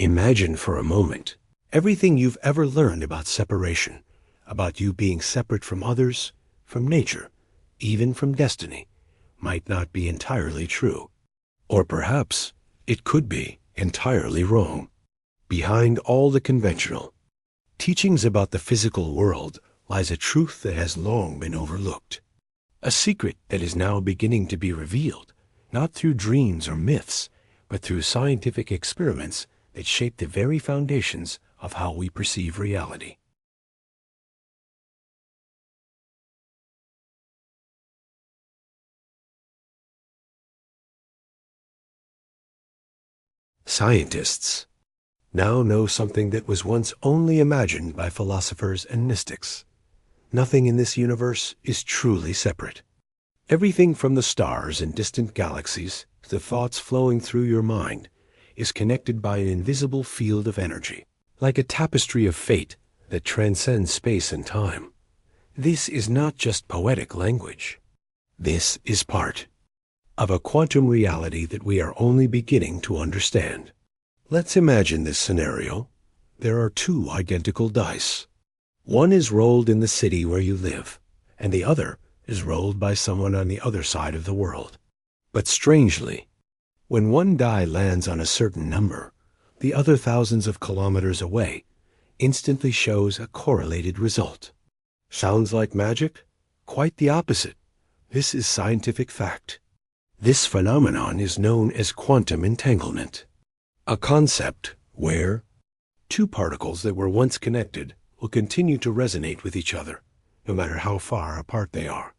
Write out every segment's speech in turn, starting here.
Imagine for a moment everything you've ever learned about separation, about you being separate from others, from nature, even from destiny, might not be entirely true. Or perhaps it could be entirely wrong. Behind all the conventional teachings about the physical world lies a truth that has long been overlooked. A secret that is now beginning to be revealed, not through dreams or myths, but through scientific experiments that shape the very foundations of how we perceive reality. Scientists now know something that was once only imagined by philosophers and mystics. Nothing in this universe is truly separate. Everything from the stars and distant galaxies to the thoughts flowing through your mind is connected by an invisible field of energy, like a tapestry of fate that transcends space and time. This is not just poetic language. This is part of a quantum reality that we are only beginning to understand. Let's imagine this scenario. There are two identical dice. One is rolled in the city where you live, and the other is rolled by someone on the other side of the world. But strangely, when one die lands on a certain number, the other thousands of kilometers away instantly shows a correlated result. Sounds like magic? Quite the opposite. This is scientific fact. This phenomenon is known as quantum entanglement, a concept where two particles that were once connected will continue to resonate with each other, no matter how far apart they are.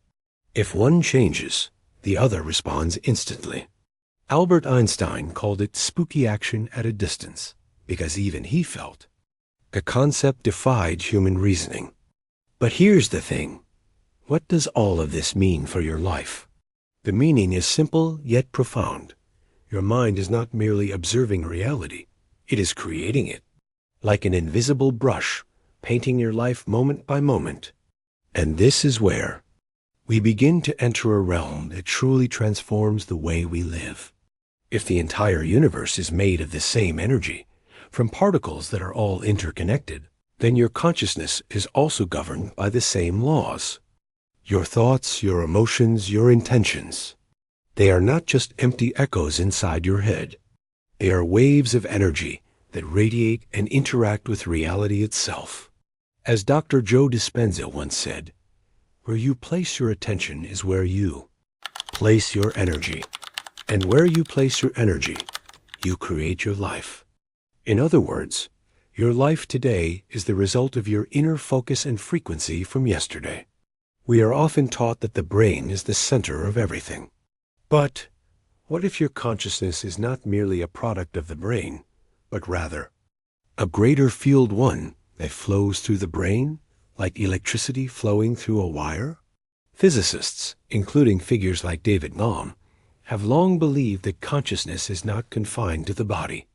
If one changes, the other responds instantly. Albert Einstein called it spooky action at a distance, because even he felt the concept defied human reasoning. But here's the thing. What does all of this mean for your life? The meaning is simple yet profound. Your mind is not merely observing reality, it is creating it, like an invisible brush, painting your life moment by moment. And this is where we begin to enter a realm that truly transforms the way we live. If the entire universe is made of the same energy, from particles that are all interconnected, then your consciousness is also governed by the same laws. Your thoughts, your emotions, your intentions, they are not just empty echoes inside your head. They are waves of energy that radiate and interact with reality itself. As Dr. Joe Dispenza once said, where you place your attention is where you place your energy. And where you place your energy, you create your life. In other words, your life today is the result of your inner focus and frequency from yesterday. We are often taught that the brain is the center of everything. But what if your consciousness is not merely a product of the brain, but rather a greater field one that flows through the brain, like electricity flowing through a wire? Physicists, including figures like David Bohm, have long believed that consciousness is not confined to the body.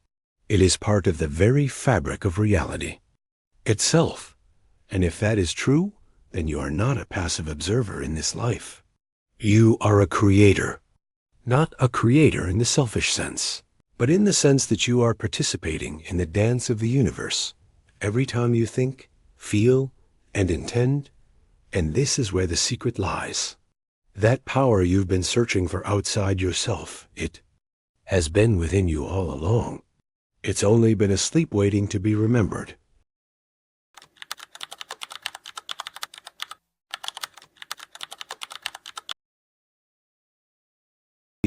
It is part of the very fabric of reality itself. And if that is true, then you are not a passive observer in this life. You are a creator. Not a creator in the selfish sense, but in the sense that you are participating in the dance of the universe every time you think, feel, and intend. And this is where the secret lies. That power you've been searching for outside yourself, it has been within you all along. It's only been asleep waiting to be remembered.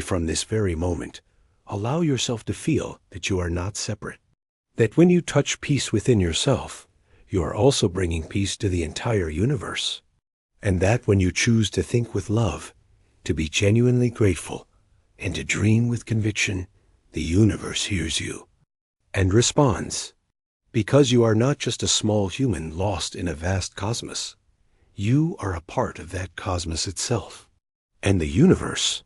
From this very moment, allow yourself to feel that you are not separate. That when you touch peace within yourself, you are also bringing peace to the entire universe. And that when you choose to think with love, to be genuinely grateful, and to dream with conviction, the universe hears you and responds. Because you are not just a small human lost in a vast cosmos. You are a part of that cosmos itself. And the universe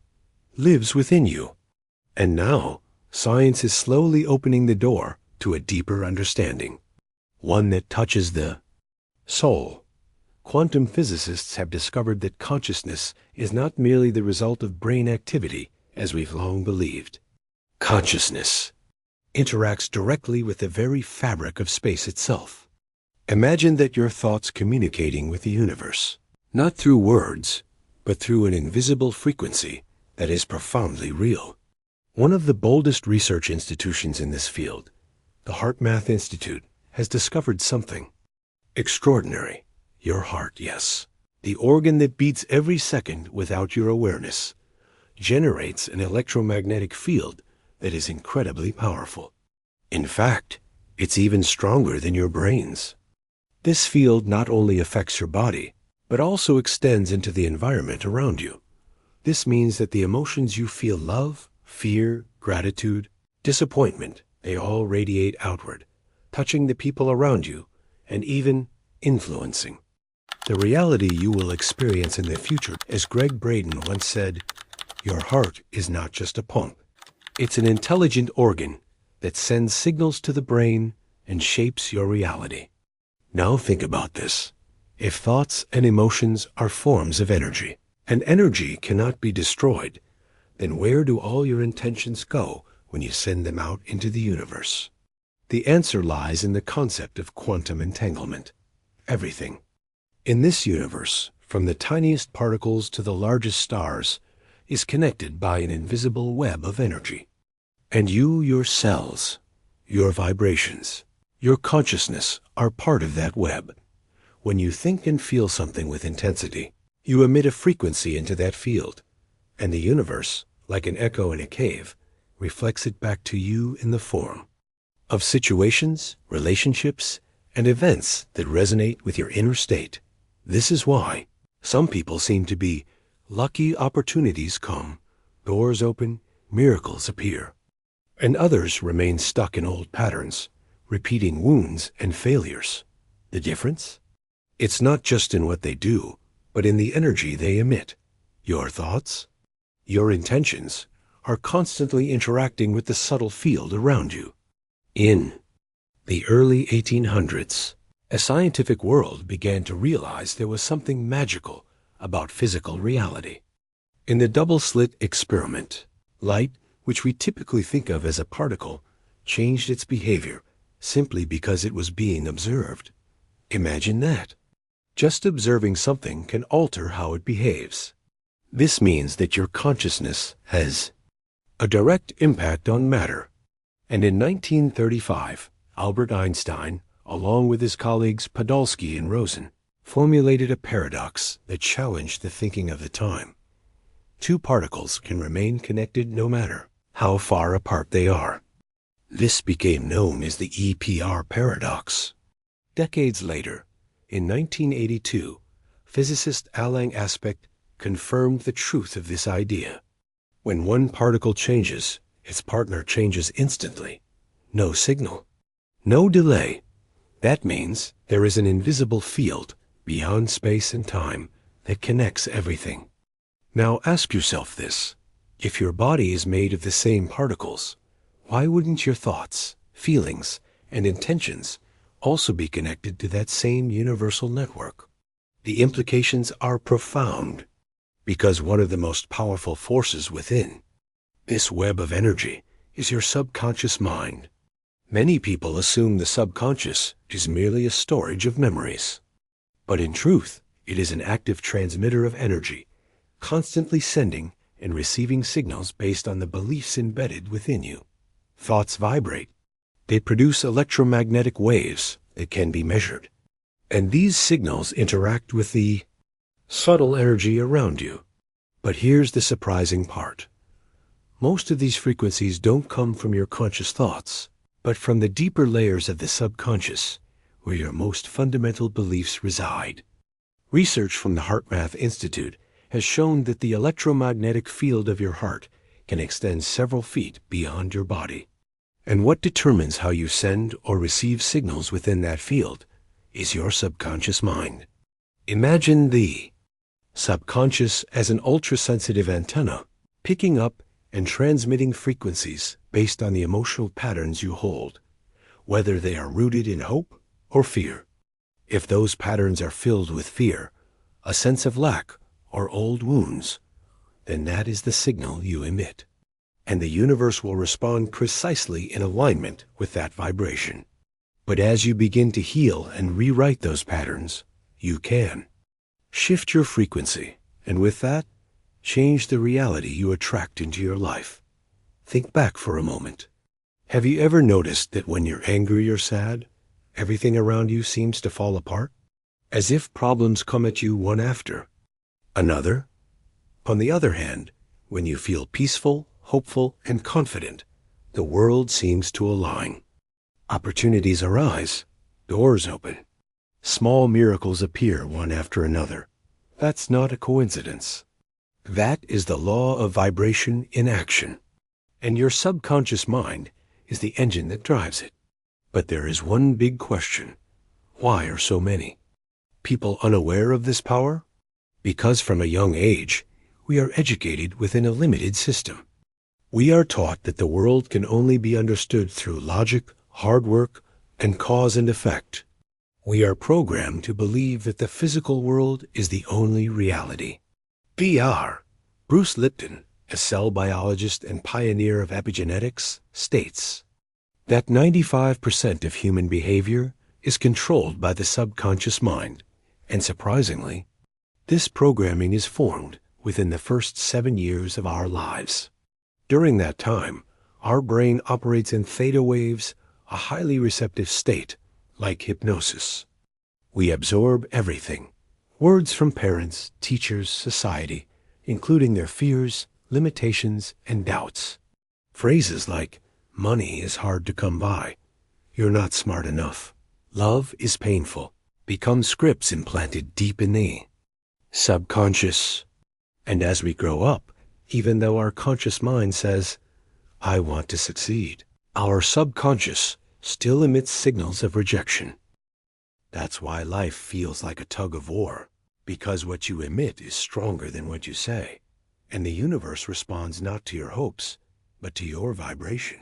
lives within you. And now, science is slowly opening the door to a deeper understanding, one that touches the soul. Quantum physicists have discovered that consciousness is not merely the result of brain activity, as we've long believed. Consciousness interacts directly with the very fabric of space itself. Imagine that your thoughts communicating with the universe, not through words, but through an invisible frequency that is profoundly real. One of the boldest research institutions in this field, the HeartMath Institute, has discovered something extraordinary. Your heart, yes, the organ that beats every second without your awareness, generates an electromagnetic field that is incredibly powerful. In fact, it's even stronger than your brains. This field not only affects your body, but also extends into the environment around you. This means that the emotions you feel, love, fear, gratitude, disappointment, they all radiate outward, touching the people around you and even influencing the reality you will experience in the future. As Greg Braden once said, your heart is not just a pump. It's an intelligent organ that sends signals to the brain and shapes your reality. Now think about this. If thoughts and emotions are forms of energy, and energy cannot be destroyed, then where do all your intentions go when you send them out into the universe? The answer lies in the concept of quantum entanglement. Everything in this universe, from the tiniest particles to the largest stars, is connected by an invisible web of energy. And you, your cells, your vibrations, your consciousness are part of that web. When you think and feel something with intensity, you emit a frequency into that field, and the universe, like an echo in a cave, reflects it back to you in the form of situations, relationships, and events that resonate with your inner state. This is why some people seem to be lucky. Opportunities come, doors open, miracles appear, and others remain stuck in old patterns, repeating wounds and failures. The difference? It's not just in what they do, but in the energy they emit. Your thoughts, your intentions, are constantly interacting with the subtle field around you. In the early 1800s, a scientific world began to realize there was something magical about physical reality. In the double-slit experiment, light, which we typically think of as a particle, changed its behavior simply because it was being observed. Imagine that. Just observing something can alter how it behaves. This means that your consciousness has a direct impact on matter. And in 1935, Albert Einstein, along with his colleagues Podolsky and Rosen, formulated a paradox that challenged the thinking of the time. Two particles can remain connected no matter how far apart they are. This became known as the EPR paradox. Decades later, in 1982, physicist Alain Aspect confirmed the truth of this idea. When one particle changes, its partner changes instantly. No signal, no delay. That means there is an invisible field beyond space and time that connects everything. Now ask yourself this. If your body is made of the same particles, why wouldn't your thoughts, feelings, and intentions also be connected to that same universal network? The implications are profound, because one of the most powerful forces within this web of energy is your subconscious mind. Many people assume the subconscious is merely a storage of memories. But in truth, it is an active transmitter of energy, constantly sending and receiving signals based on the beliefs embedded within you. Thoughts vibrate. They produce electromagnetic waves that can be measured. And these signals interact with the subtle energy around you. But here's the surprising part. Most of these frequencies don't come from your conscious thoughts, but from the deeper layers of the subconscious, where your most fundamental beliefs reside. Research from the HeartMath Institute has shown that the electromagnetic field of your heart can extend several feet beyond your body. And what determines how you send or receive signals within that field is your subconscious mind. Imagine the subconscious as an ultra-sensitive antenna, picking up and transmitting frequencies based on the emotional patterns you hold, whether they are rooted in hope or fear. If those patterns are filled with fear, a sense of lack, or old wounds, then that is the signal you emit. and the universe will respond precisely in alignment with that vibration. But as you begin to heal and rewrite those patterns, you can shift your frequency, and with that, change the reality you attract into your life. Think back for a moment. Have you ever noticed that when you're angry or sad, everything around you seems to fall apart? As if problems come at you one after another? On the other hand, when you feel peaceful, hopeful, and confident, the world seems to align. Opportunities arise, doors open. Small miracles appear one after another. That's not a coincidence. That is the law of vibration in action. And your subconscious mind is the engine that drives it. But there is one big question. Why are so many people unaware of this power? Because from a young age, we are educated within a limited system. We are taught that the world can only be understood through logic, hard work, and cause and effect. We are programmed to believe that the physical world is the only reality. Br. Bruce Lipton, a cell biologist and pioneer of epigenetics, states that 95% of human behavior is controlled by the subconscious mind, and surprisingly, this programming is formed within the first 7 years of our lives. During that time, our brain operates in theta waves, a highly receptive state, like hypnosis. We absorb everything, words from parents, teachers, society, including their fears, limitations, and doubts. Phrases like, money is hard to come by, you're not smart enough, love is painful, become scripts implanted deep in the subconscious. And as we grow up, even though our conscious mind says, I want to succeed, our subconscious still emits signals of rejection. That's why life feels like a tug of war, because what you emit is stronger than what you say, and the universe responds not to your hopes, but to your vibration.